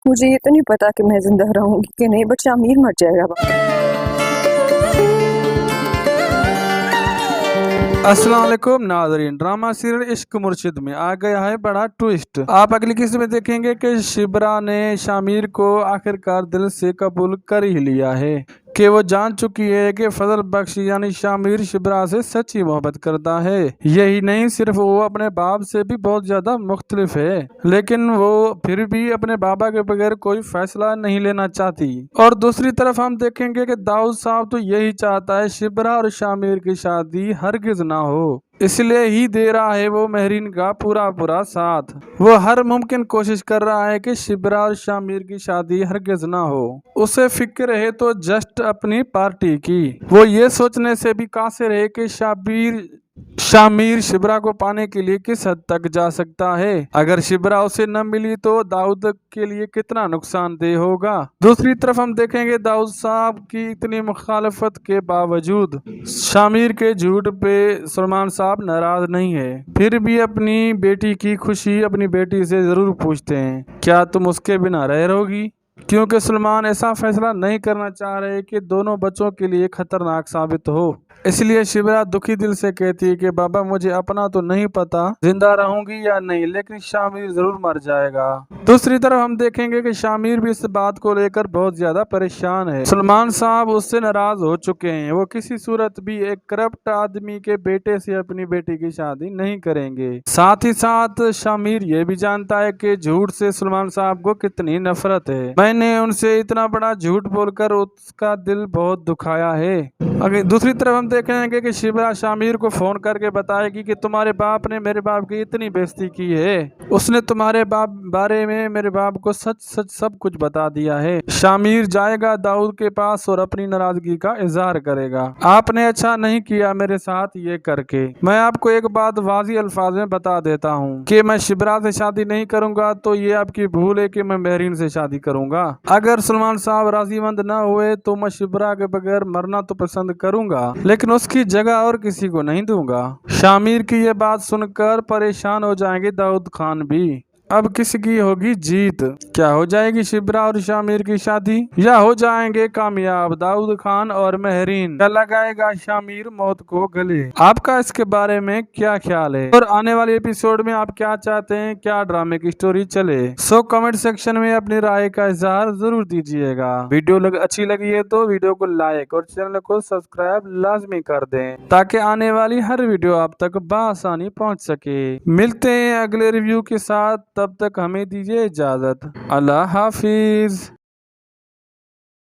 मुझे ये तो नहीं पता कि मैं जिंदा रहूंगी कि नहीं, बट शामिर मर जाएगा। अस्सलाम वालेकुम नाज़रीन, ड्रामा सीरियल इश्क मुर्शिद में आ गया है बड़ा ट्विस्ट। आप अगली किस्त में देखेंगे कि शिबरा ने शामिर को आखिरकार दिल से कबूल कर ही लिया है कि वो जान चुकी है कि फजल बख्श यानी शामिर शिबरा से सच्ची मोहब्बत करता है। यही नहीं, सिर्फ वो अपने बाप से भी बहुत ज्यादा मुख्तलिफ है, लेकिन वो फिर भी अपने बाबा के बगैर कोई फैसला नहीं लेना चाहती। और दूसरी तरफ हम देखेंगे कि दाऊद साहब तो यही चाहता है शिबरा और शामिर की शादी हरगिज ना हो, इसलिए ही दे रहा है वो महरीन का पूरा पूरा साथ। वो हर मुमकिन कोशिश कर रहा है कि शिबरा और शामिर की शादी हरगिज ना हो। उसे फिक्र है तो जस्ट अपनी पार्टी की। वो ये सोचने से भी कासिर है कि शामिर शिबरा को पाने के लिए किस हद तक जा सकता है। अगर शिबरा उसे न मिली तो दाऊद के लिए कितना नुकसानदेह होगा। दूसरी तरफ हम देखेंगे दाऊद साहब की इतनी मुखालफत के बावजूद शामिर के झूठ पे सलमान साहब नाराज नहीं है, फिर भी अपनी बेटी की खुशी अपनी बेटी से जरूर पूछते हैं, क्या तुम उसके बिना रह रहोगी? क्योंकि सलमान ऐसा फैसला नहीं करना चाह रहे कि दोनों बच्चों के लिए खतरनाक साबित हो। इसलिए शिबरा दुखी दिल से कहती है कि बाबा मुझे अपना तो नहीं पता जिंदा रहूंगी या नहीं, लेकिन शामिर जरूर मर जाएगा। दूसरी तरफ हम देखेंगे कि शामिर भी इस बात को लेकर बहुत ज्यादा परेशान है। सलमान साहब उससे नाराज हो चुके हैं, वो किसी सूरत भी एक करप्ट आदमी के बेटे से अपनी बेटी की शादी नहीं करेंगे। साथ ही साथ शामिर ये भी जानता है कि झूठ से सलमान साहब को कितनी नफरत है। मैंने उनसे इतना बड़ा झूठ बोलकर उसका दिल बहुत दुखाया है। अगर दूसरी तरफ हम देखेंगे कि शिबरा शामिर को फोन करके बताएगी कि तुम्हारे बाप ने मेरे बाप की इतनी बेइज्जती की है, उसने तुम्हारे बाप बारे में मेरे बाप को सच सच सब कुछ बता दिया है। शामिर जाएगा दाऊद के पास और अपनी नाराजगी का इजहार करेगा। आपने अच्छा नहीं किया मेरे साथ ये करके। मैं आपको एक बात वाज़ी अल्फाज में बता देता हूँ कि मैं शिबरा से शादी नहीं करूंगा तो ये आपकी भूल है कि मैं महरीन से शादी करूंगा। अगर सलमान साहब राजीमंद न हुए तो मैं शिबरा के बगैर मरना तो पसंद करूंगा, लेकिन उसकी जगह और किसी को नहीं दूंगा। शामिर की ये बात सुनकर परेशान हो जाएंगे दाऊद खान भी। अब किसकी होगी जीत? क्या हो जाएगी शिबरा और शामिर की शादी, या हो जाएंगे कामयाब दाऊद खान और महरीन? क्या लगाएगा शामिर मौत को गले? आपका इसके बारे में क्या ख्याल है और आने वाले एपिसोड में आप क्या चाहते हैं, क्या ड्रामे की स्टोरी चले? सो कमेंट सेक्शन में अपनी राय का इजहार जरूर दीजिएगा। वीडियो अच्छी लगी है तो वीडियो को लाइक और चैनल को सब्सक्राइब लाजमी कर दें ताकि आने वाली हर वीडियो आप तक बआसानी पहुंच सके। मिलते हैं अगले रिव्यू के साथ, तब तक हमें दीजिए इजाजत। अल्लाह हाफिज।